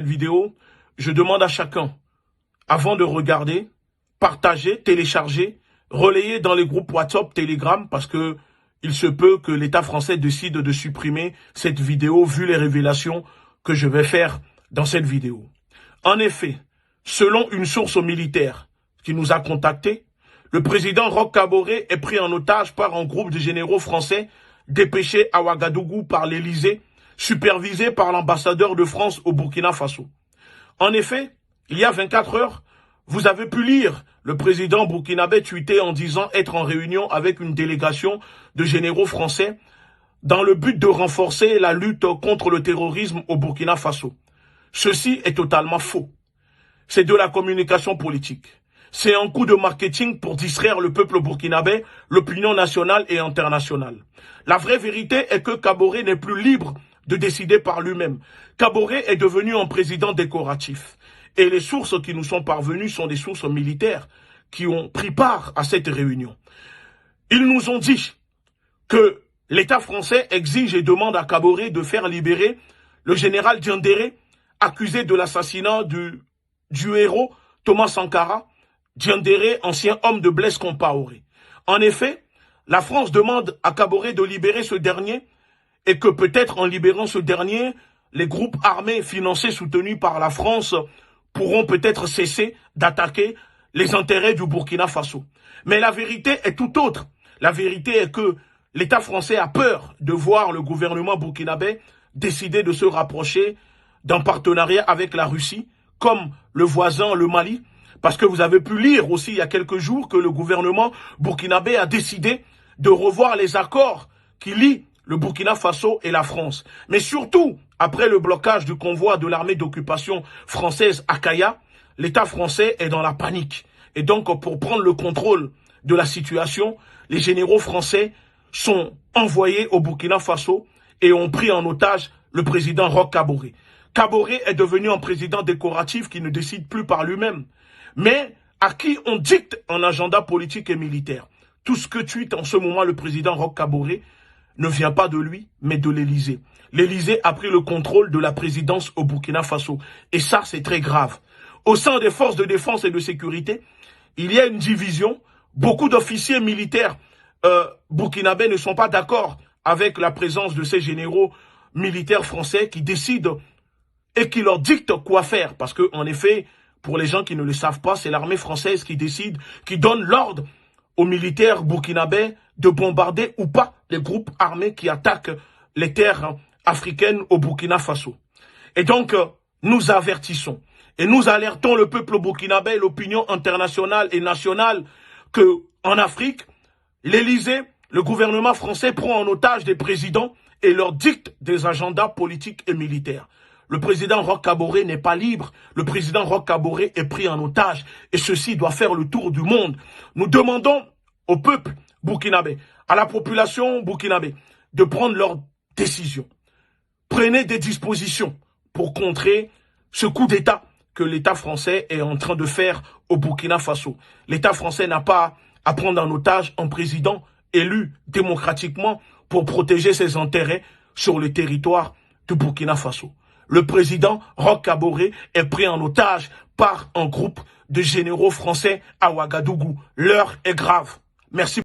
Vidéo, je demande à chacun, avant de regarder, partager, télécharger, relayer dans les groupes WhatsApp, Telegram, parce que il se peut que l'État français décide de supprimer cette vidéo vu les révélations que je vais faire dans cette vidéo. En effet, selon une source militaire qui nous a contactés, le président Roch Kaboré est pris en otage par un groupe de généraux français dépêchés à Ouagadougou par l'Élysée, supervisé par l'ambassadeur de France au Burkina Faso. En effet, il y a 24 heures, vous avez pu lire le président burkinabé tweeter en disant être en réunion avec une délégation de généraux français dans le but de renforcer la lutte contre le terrorisme au Burkina Faso. Ceci est totalement faux. C'est de la communication politique. C'est un coup de marketing pour distraire le peuple burkinabé, l'opinion nationale et internationale. La vraie vérité est que Kaboré n'est plus libre de décider par lui-même. Kaboré est devenu un président décoratif. Et les sources qui nous sont parvenues sont des sources militaires qui ont pris part à cette réunion. Ils nous ont dit que l'État français exige et demande à Kaboré de faire libérer le général Diendéré, accusé de l'assassinat du héros Thomas Sankara, Diendéré, ancien homme de Blaise Compaoré. En effet, la France demande à Kaboré de libérer ce dernier et que peut-être en libérant ce dernier, les groupes armés financés soutenus par la France pourront peut-être cesser d'attaquer les intérêts du Burkina Faso. Mais la vérité est tout autre. La vérité est que l'État français a peur de voir le gouvernement burkinabé décider de se rapprocher d'un partenariat avec la Russie, comme le voisin, le Mali, parce que vous avez pu lire aussi il y a quelques jours que le gouvernement burkinabé a décidé de revoir les accords qui lient le Burkina Faso et la France. Mais surtout, après le blocage du convoi de l'armée d'occupation française à Kaya, l'État français est dans la panique. Et donc, pour prendre le contrôle de la situation, les généraux français sont envoyés au Burkina Faso et ont pris en otage le président Roch Kaboré. Kaboré est devenu un président décoratif qui ne décide plus par lui-même, mais à qui on dicte un agenda politique et militaire. Tout ce que tweet en ce moment le président Roch Kaboré ne vient pas de lui, mais de l'Élysée. L'Élysée a pris le contrôle de la présidence au Burkina Faso. Et ça, c'est très grave. Au sein des forces de défense et de sécurité, il y a une division. Beaucoup d'officiers militaires burkinabés ne sont pas d'accord avec la présence de ces généraux militaires français qui décident et qui leur dictent quoi faire. Parce que, en effet, pour les gens qui ne le savent pas, c'est l'armée française qui décide, qui donne l'ordre aux militaires burkinabés de bombarder ou pas les groupes armés qui attaquent les terres africaines au Burkina Faso. Et donc, nous avertissons et nous alertons le peuple burkinabé et l'opinion internationale et nationale que en Afrique, l'Élysée, le gouvernement français prend en otage des présidents et leur dicte des agendas politiques et militaires. Le président Roch Kaboré n'est pas libre. Le président Roch Kaboré est pris en otage. Et ceci doit faire le tour du monde. Nous demandons au peuple burkinabé, à la population burkinabé, de prendre leurs décisions. Prenez des dispositions pour contrer ce coup d'État que l'État français est en train de faire au Burkina Faso. L'État français n'a pas à prendre en otage un président élu démocratiquement pour protéger ses intérêts sur le territoire du Burkina Faso. Le président Roch Kaboré est pris en otage par un groupe de généraux français à Ouagadougou. L'heure est grave. Merci.